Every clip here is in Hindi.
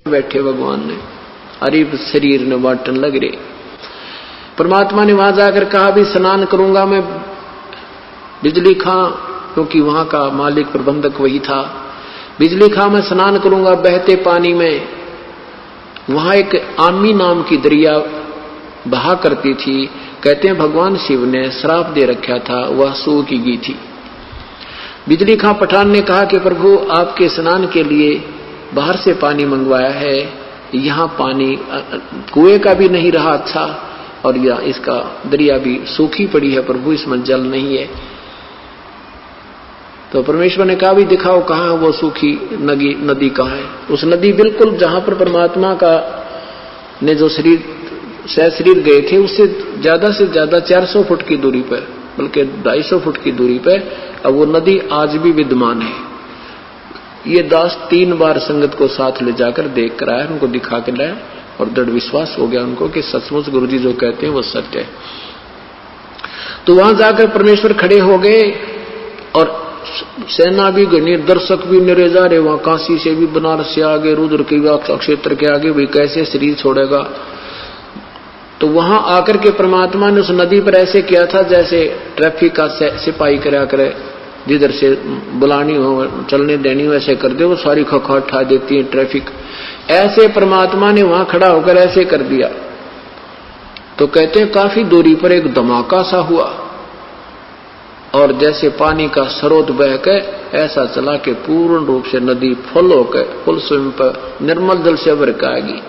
बैठे भगवान ने, अरे शरीर ने बांटन लग रहे। परमात्मा ने वहां जाकर कहा भी स्नान करूंगा मैं बिजली खां, क्योंकि वहां का मालिक प्रबंधक वही था। बिजली खां मैं स्नान करूंगा बहते पानी में। वहां एक आमी नाम की दरिया बहा करती थी। कहते हैं भगवान शिव ने श्राप दे रखा था, वह सूख की गई थी। बिजली खां पठान ने कहा कि प्रभु आपके स्नान के लिए बाहर से पानी मंगवाया है, यहाँ पानी कुएं का भी नहीं रहा अच्छा, और यह इसका दरिया भी सूखी पड़ी है प्रभु, इसमें जल नहीं है। तो परमेश्वर ने कहा भी दिखाओ कहाँ है वो सूखी नदी कहाँ है। उस नदी बिल्कुल जहां पर परमात्मा का ने जो शरीर गए थे उससे से ज्यादा 400 फुट की दूरी पर, बल्कि 250 फुट की दूरी पर अब वो नदी आज भी विद्यमान है। ये दास 3 बार संगत को साथ ले जाकर देख कर आया, उनको दिखा के लाया और दृढ़ विश्वास हो गया उनको कि सचमुच गुरुजी जो कहते हैं वो सत्य है। तो वहां जाकर परमेश्वर खड़े हो गए और सेना भी गणी, दर्शक भी निरे जा रहे। वहां काशी से भी, बनारस से आगे, रुद्र के क्षेत्र के आगे भी कैसे शरीर छोड़ेगा। तो वहां आकर के परमात्मा ने उस नदी पर ऐसे किया था जैसे ट्रैफिक का सिपाही करा करे, जिधर से बुलानी हो चलने देनी हो ऐसे कर दे, वो सारी खखाट उठा देती है ट्रैफिक। ऐसे परमात्मा ने वहां खड़ा होकर ऐसे कर दिया। तो कहते हैं काफी दूरी पर एक धमाका सा हुआ और जैसे पानी का स्रोत बह के ऐसा चला कि पूर्ण रूप से नदी फुल होकर फुल स्विम पर निर्मल जल से भर के आएगी।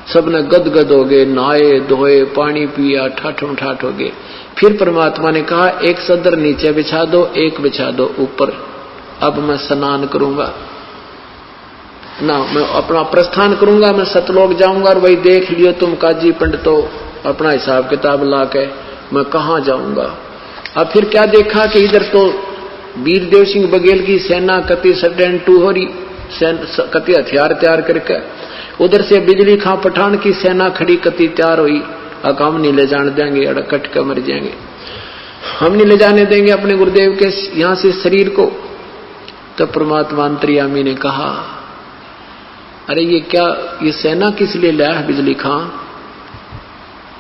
सबने गदगद हो गए, नहाए धोए, पानी पिया, ठाठम ठाठ हो गए। फिर परमात्मा ने कहा एक सदर नीचे बिछा दो, एक बिछा दो ऊपर, अब मैं स्नान करूंगा ना, मैं अपना प्रस्थान करूंगा, मैं सतलोक जाऊंगा। और वही देख लियो तुम काजी पंडितो अपना हिसाब किताब ला के मैं कहां जाऊंगा। अब फिर क्या देखा कि इधर तो वीरदेव सिंह बघेल की सेना कति सटेन टू हो रही, कति हथियार तैयार करके, उधर से बिजली खां पठान की सेना खड़ी कति तैयार हुई। अब हम नहीं ले जाने देंगे, अड़कट कर मर जाएंगे, हम नहीं ले जाने देंगे अपने गुरुदेव के यहां से शरीर को। तब परमात्मा अंतर्यामी ने कहा अरे ये क्या, ये सेना किस लिए लाया है बिजली खां।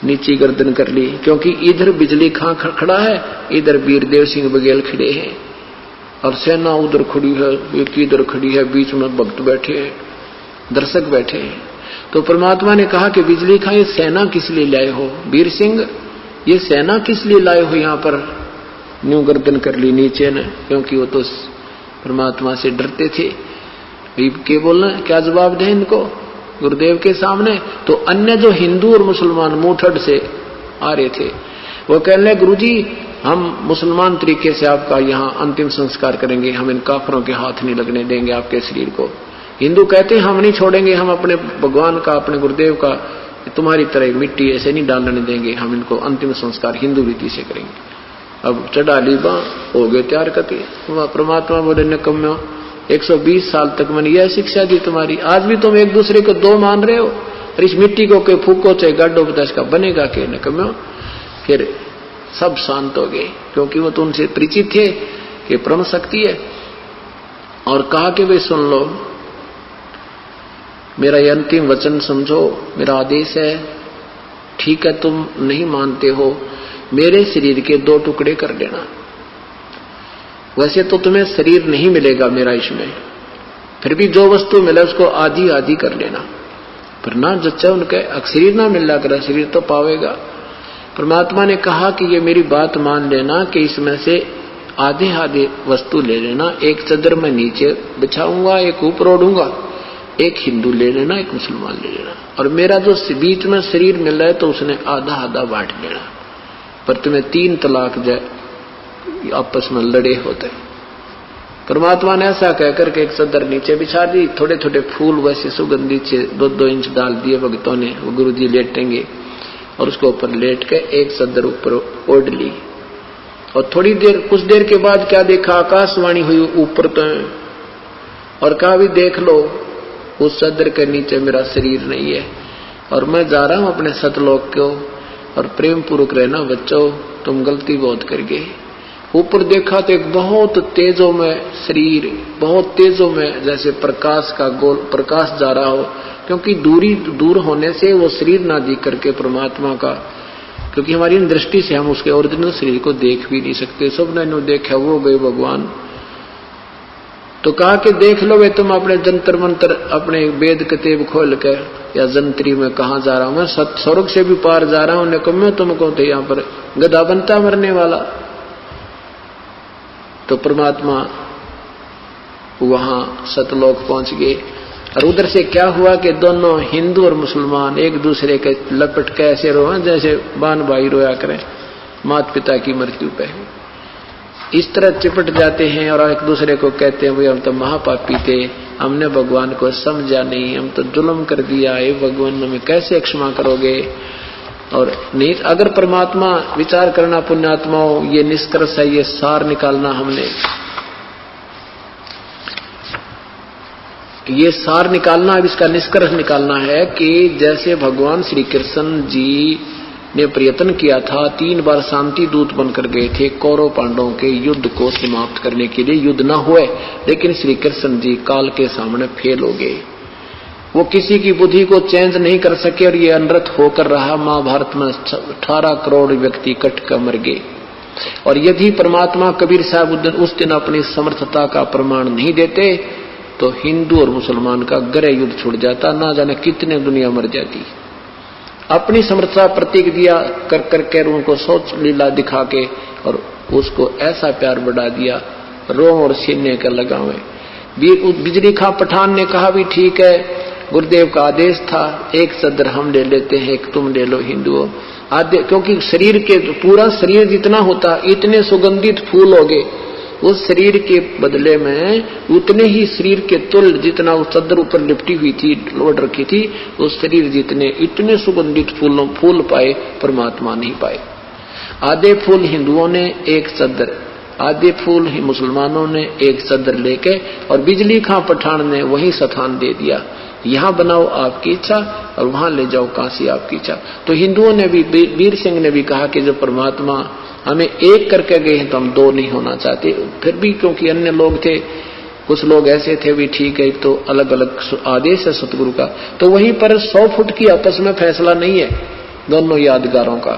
नीची गर्दन कर ली, क्योंकि इधर बिजली खां खड़ा है, इधर वीरदेव सिंह बघेल खड़े हैं और सेना उधर खड़ी है, एक इधर खड़ी है, बीच में भक्त बैठे हैं, दर्शक बैठे हैं। तो परमात्मा ने कहा कि बिजली खां ये सेना किस लिए लाए हो, वीर सिंह ये सेना किस लिए लाए हो यहाँ पर। न्यू गर्दन कर ली नीचे ने, क्योंकि वो तो परमात्मा से डरते थे। के बोलना क्या जवाब दें इनको गुरुदेव के सामने। तो अन्य जो हिंदू और मुसलमान मुठड़ से आ रहे थे वो कह रहे गुरुजी हम मुसलमान तरीके से आपका यहाँ अंतिम संस्कार करेंगे, हम इन काफरों के हाथ नहीं लगने देंगे आपके शरीर को। हिंदू कहते हम नहीं छोड़ेंगे, हम अपने भगवान का, अपने गुरुदेव का तुम्हारी तरह मिट्टी ऐसे नहीं डालने देंगे, हम इनको अंतिम संस्कार हिंदू रीति से करेंगे। अब चढ़ा ली बां हो गए तैयार करके। परमात्मा बोले निकम्मो 120 साल तक मैंने यह शिक्षा दी तुम्हारी, आज भी तुम एक दूसरे को दो मान रहे हो, और इस मिट्टी को के फूको चाहे गाडो बता इसका बनेगा के निकम्मो। फिर सब शांत हो गए, क्योंकि वो तो उनसे परिचित थे कि परम शक्ति है। और कहा कि वे सुन लो मेरा ये अंतिम वचन समझो, मेरा आदेश है, ठीक है तुम नहीं मानते हो, मेरे शरीर के 2 टुकड़े कर देना। वैसे तो तुम्हें शरीर नहीं मिलेगा मेरा इसमें, फिर भी जो वस्तु मिले उसको आधी आधी कर लेना, पर ना जच्चा उनके शरीर ना मिल रहा करा, शरीर तो पावेगा। परमात्मा ने कहा कि ये मेरी बात मान लेना कि इसमें से आधे आधे वस्तु ले लेना, एक चदर में नीचे बिछाऊंगा, एक ऊपर ओढ़ूंगा, एक हिंदू ले लेना, एक मुसलमान ले लेना, और मेरा जो बीच में शरीर मिल रहा है तो उसने आधा आधा बांट लेना, पर तुम्हें 3 तलाक जाए आपस में लड़े होते। परमात्मा ने ऐसा कहकर के एक चदर नीचे बिछा दी, थोड़े थोड़े फूल वैसे सुगंधित से 2-2 इंच डाल दिए भक्तों ने, वो गुरुजी लेटेंगे और उसके ऊपर लेट के एक चदर ऊपर ओढ़ ली। और थोड़ी देर कुछ देर के बाद क्या देखा, आकाशवाणी हुई ऊपर तो, और कहा भी देख लो उस चदर के नीचे मेरा शरीर नहीं है और मैं जा रहा हूं अपने सतलोक को, और प्रेम पूर्वक रहना बच्चों, तुम गलती बहुत कर गए। ऊपर देखा तो एक बहुत तेजों में शरीर, बहुत तेजों में जैसे प्रकाश का गोल प्रकाश जा रहा हो, क्योंकि दूर होने से वो शरीर ना देख करके परमात्मा का, क्योंकि हमारी दृष्टि से हम उसके ओरिजिनल शरीर को देख भी नहीं सकते। सबने नो देखा वो गए भगवान। तो कहा कि देख लो वे तुम अपने जंतर मंत्र, अपने वेद कतेब खोल के या जंत्री में कहा जा रहा हूं, मैं स्वर्ग से भी पार जा रहा हूं। उन्हें कहा मैं तुमको तो यहां पर गधा बनता मरने वाला। तो परमात्मा वहां सतलोक पहुंच गए। और उधर से क्या हुआ कि दोनों हिंदू और मुसलमान एक दूसरे के लपट के ऐसे रोए जैसे बान भाई रोया करें माता पिता की मृत्यु पे। इस तरह चिपट जाते हैं और एक दूसरे को कहते हैं भाई हम तो महापापी थे, हमने भगवान को समझा नहीं, हम तो जुल्म कर दिया, ये भगवान हमें कैसे क्षमा करोगे। और नहीं, अगर परमात्मा विचार करना पुण्यात्माओं, ये निष्कर्ष है, ये सार निकालना हमने, ये सार निकालना, अब इसका निष्कर्ष निकालना है कि जैसे भगवान श्री कृष्ण जी ने प्रयत्न किया था, 3 बार शांति दूत बनकर गए थे कौरव पांडवों के युद्ध को समाप्त करने के लिए, युद्ध न हुए, लेकिन श्री कृष्ण जी काल के सामने फेल हो गए। वो किसी की बुद्धि को चेंज नहीं कर सके और ये अनर्थ होकर रहा। महाभारत में 18 करोड़ व्यक्ति कट कर मर गए। और यदि परमात्मा कबीर साहब उस दिन अपनी समर्थता का प्रमाण नहीं देते तो हिंदू और मुसलमान का गहरा युद्ध छूट जाता, ना जाने कितने दुनिया मर जाती। अपनी समर्थता प्रतीक दिया कर करके उनको सोच लीला दिखा के और उसको ऐसा प्यार बढ़ा दिया, रोम और सीने का लगावे। बिजली खां पठान ने कहा भी ठीक है, गुरुदेव का आदेश था, एक सदर हम ले लेते हैं, एक तुम ले लो हिंदुओं। आदे क्योंकि शरीर के पूरा शरीर जितना होता, इतने सुगंधित फूल हो गए, उस शरीर के बदले में उतने ही शरीर के तुल जितना उस चद्दर ऊपर लिपटी हुई थी, लोड रखी थी, उस शरीर जितने इतने सुगंधित फूल पाए परमात्मा नहीं पाए। आधे फूल हिंदुओं ने एक चद्दर, आधे फूल ही मुसलमानों ने एक चद्दर लेके, और बिजली खां पठान ने वही स्थान दे दिया, यहां बनाओ आपकी इच्छा और वहां ले जाओ काशी आपकी इच्छा। तो हिंदुओं ने भी, वीर सिंह ने भी कहा कि जब परमात्मा हमें एक करके गए हैं तो हम 2 नहीं होना चाहते। फिर भी क्योंकि अन्य लोग थे, कुछ लोग ऐसे थे भी ठीक है, तो अलग अलग आदेश है सतगुरु का, तो वहीं पर 100 फुट की आपस में फैसला नहीं है दोनों यादगारों का।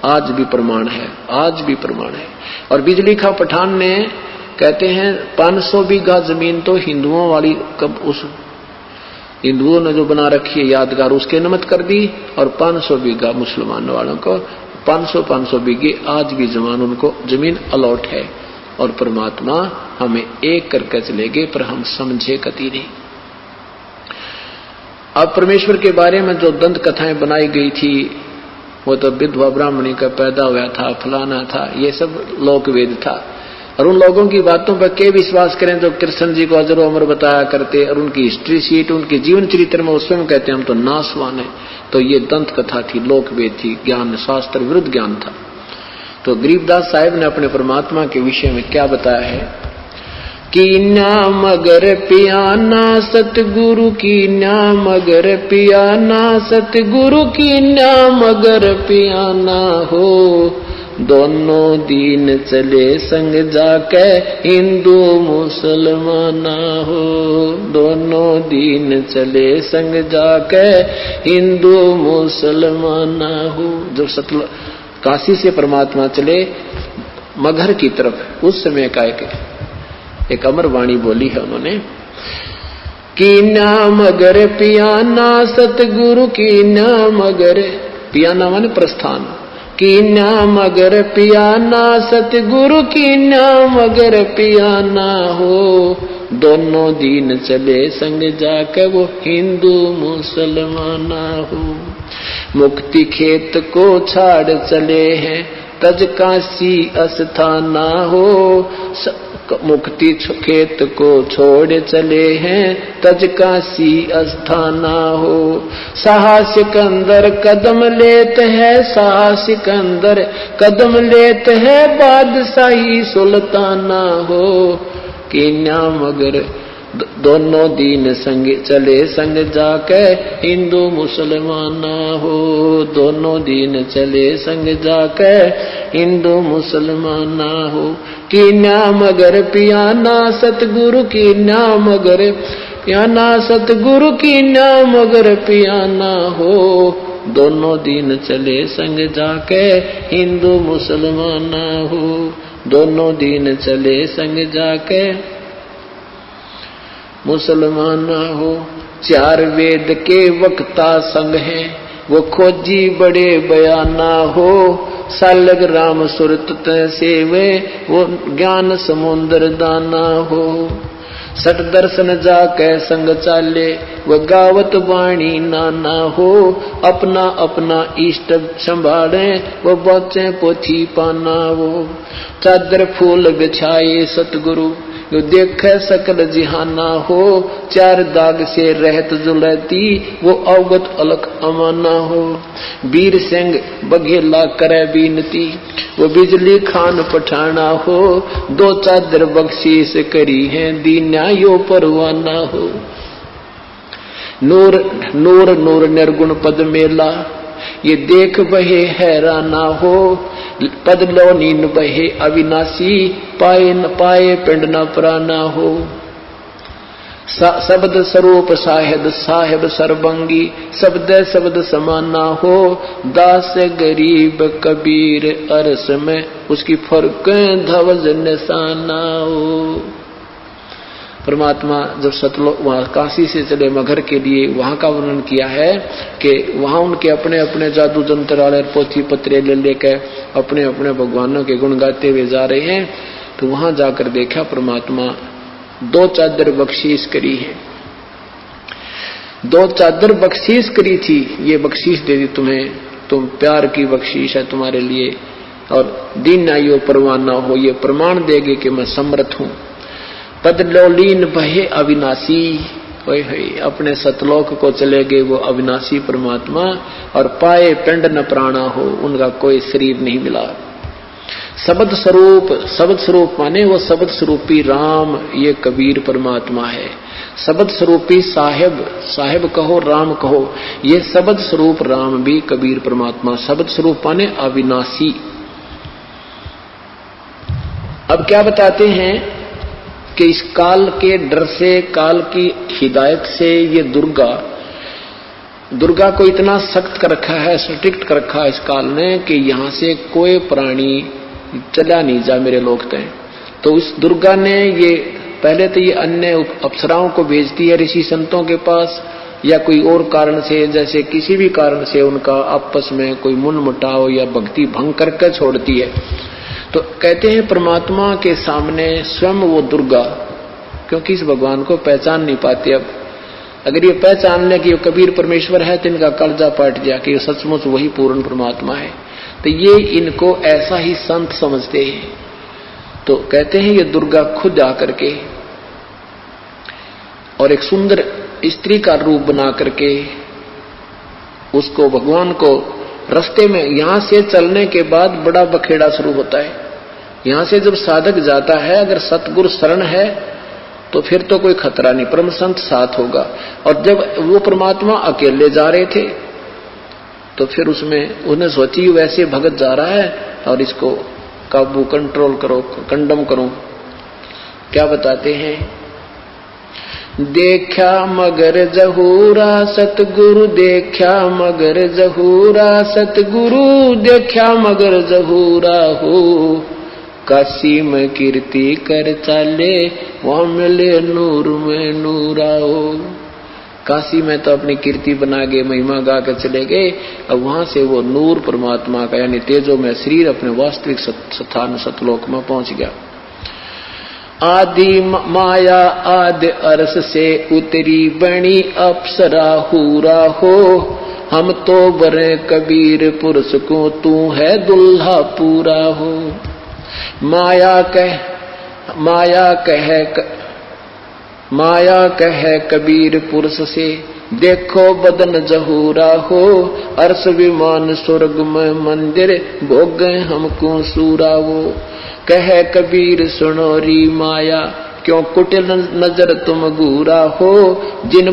आज भी प्रमाण है, आज भी प्रमाण है। और बिजली खां पठान ने कहते हैं 500 बीघा जमीन तो हिंदुओं वाली, कब उस हिंदुओं ने जो बना रखी है यादगार, उसके नमत कर दी, और 500 बीघा मुसलमान वालों को, 500 बीघे आज भी जमान उनको जमीन अलॉट है। और परमात्मा हमें एक करके चलेगे, पर हम समझे कति नहीं। अब परमेश्वर के बारे में जो दंत कथाएं बनाई गई थी, वो तो विधवा ब्राह्मणी का पैदा हुआ था, फलाना था, ये सब लोकवेद था। और उन लोगों की बातों पर के विश्वास करें जो कृष्ण जी को अजर अमर बताया करते, और उनकी हिस्ट्री शीट, उनके जीवन चरित्र में उसमें कहते हैं हम तो नासवान है। तो ये दंत कथा थी, लोकवेद थी, ज्ञान शास्त्र विरुद्ध ज्ञान था। तो गरीबदास साहिब ने अपने परमात्मा के विषय में क्या बताया है कि नाम अगर पियाना सतगुरु की, नाम अगर पियाना सतगुरु की, नाम अगर पियाना हो, दोनों दीन चले संग जाके हिंदू मुसलमाना हो, दोनों दीन चले संग जाके हिंदू मुसलमाना हो। जब काशी से परमात्मा चले मगहर की तरफ, उस समय का एक अमर वाणी बोली है उन्होंने कि नाम अगर पियाना सतगुरु की, नाम अगर पियाना माने प्रस्थान, की नाम अगर पियाना सतगुरु की, नाम अगर पियाना हो, दोनों दीन चले संग जाके वो हिंदू मुसलमाना हो। मुक्ति खेत को छाड़ चले हैं तज काशी अस्थाना हो, मुक्ति खेत को छोड़ चले हैं तज काशी अस्थाना हो। साहसिक अंदर कदम लेत है, साहसिक अंदर कदम लेत है, बादशाही सुल्ताना हो, कि नाम अगर दोनों दीन संग चले संग जाके हिंदू मुसलमाना हो, दोनों दीन चले संग जाके हिंदू मुसलमाना हो। कि नाम अगर पियाना सतगुरु की, नाम अगर पियाना सतगुरु की ना मगर पियाना हो। दोनों दिन चले संग जाके हिंदू मुसलमान हो। दोनों दिन चले संग जाके मुसलमान हो। चार वेद के वक्ता संग हैं वो खोजी बड़े बयाना हो। सालग राम सुरत सेवे वो ज्ञान समुद्र दाना हो। सठ दर्शन जाके संग चाले वो गावत वाणी नाना हो। अपना अपना इष्ट संभाले वो बचे पोथी पाना हो। चादर फूल बिछाए सतगुरु जो देखे सकल जिहाना हो। चार दाग से रहत जुलती वो अवगत अलख अमाना हो। वीर सिंह बघेला करे बीनती वो बिजली खान पठाना हो। दो चादर बख्शीश करी है दीन्या यो परवाना हो। नूर नूर नूर निर्गुण पद मेला ये देख बहे हैराना हो। पद लो नीन बहे अविनाशी पाए न पाए पिंड न प्राना हो। शब्द स्वरूप साहेब साहेब सर्वंगी शब्द शब्द समाना हो। दास गरीब कबीर अरस में उसकी फर्क धवज निशाना हो। परमात्मा जब सतलोक वहां काशी से चले मगहर के लिए वहां का वर्णन किया है कि वहां उनके अपने अपने जादू जंत्र वाले पोथी पत्रे ले लेकर अपने अपने भगवानों के गुण गाते हुए जा रहे हैं। तो वहां जाकर देखा परमात्मा दो चादर बख्शीश करी है। दो चादर बख्शीश करी थी, ये बख्शीश दे दी तुम्हें, तुम प्यार की बख्शीश है तुम्हारे लिए। और दीन आयो परवाना हो, ये प्रमाण देगे कि मैं समर्थ हूं। पद लोलीन बहे अविनाशी होए अपने सतलोक को चले गए वो अविनाशी परमात्मा। और पाए पिंड न प्राणा हो, उनका कोई शरीर नहीं मिला। शब्द स्वरूप, शब्द स्वरूप माने वो शब्द स्वरूपी राम, ये कबीर परमात्मा है। शब्द स्वरूपी साहेब, साहेब कहो राम कहो, ये शब्द स्वरूप राम भी कबीर परमात्मा। शब्द स्वरूप माने अविनाशी। अब क्या बताते हैं कि इस काल के डर से, काल की हिदायत से ये दुर्गा को इतना सख्त कर रखा है, स्ट्रिक्ट कर रखा है इस काल ने कि यहां से कोई प्राणी चला नहीं जा मेरे लोग तय। तो इस दुर्गा ने ये पहले तो ये अन्य अप्सराओं को भेजती है ऋषि संतों के पास, या कोई और कारण से, जैसे किसी भी कारण से उनका आपस में कोई मुटाव या भक्ति भंग करके छोड़ती है। तो कहते हैं परमात्मा के सामने स्वयं वो दुर्गा, क्योंकि इस भगवान को पहचान नहीं पाते। अब अगर ये पहचान ले कि ये कबीर परमेश्वर है तो इनका कलजा पाट गया कि ये सचमुच वही पूर्ण परमात्मा है। तो ये इनको ऐसा ही संत समझते हैं। तो कहते हैं ये दुर्गा खुद आकर के और एक सुंदर स्त्री का रूप बना करके उसको, भगवान को रास्ते में, यहां से चलने के बाद बड़ा बखेड़ा शुरू होता है। यहां से जब साधक जाता है, अगर सतगुरु शरण है तो फिर तो कोई खतरा नहीं, परम संत साथ होगा। और जब वो परमात्मा अकेले जा रहे थे तो फिर उसमें उन्हें सोची वैसे भगत जा रहा है और इसको काबू, कंट्रोल करो, कंडम करो। क्या बताते हैं, देखा मगर जहूरा सतगुरु, देखा मगर जहूरा सतगुरु, देखा मगर जहूरा हो। काशी में कीर्ति कर चाले वहां मिले नूर में नूरा हो। काशी में तो अपनी कीर्ति बना के महिमा गा कर चले गए, अब वहां से वो नूर परमात्मा का यानी तेजो में शरीर अपने वास्तविक स्थान सतलोक में पहुंच गया। आदि माया आदि अरस से उतरी बनी अप्सरा हूरा हो। हम तो बरे कबीर पुरुष को तू है दुल्हा पूरा हो। माया कहे कबीर पुरुष से देखो बदन जहूरा हो। अर्श विमान स्वर्ग में मंदिर भोग हमको सूरा वो। कहे कबीर सुनो री माया क्यों कुटिल नजर तुम घूरा हो। जिन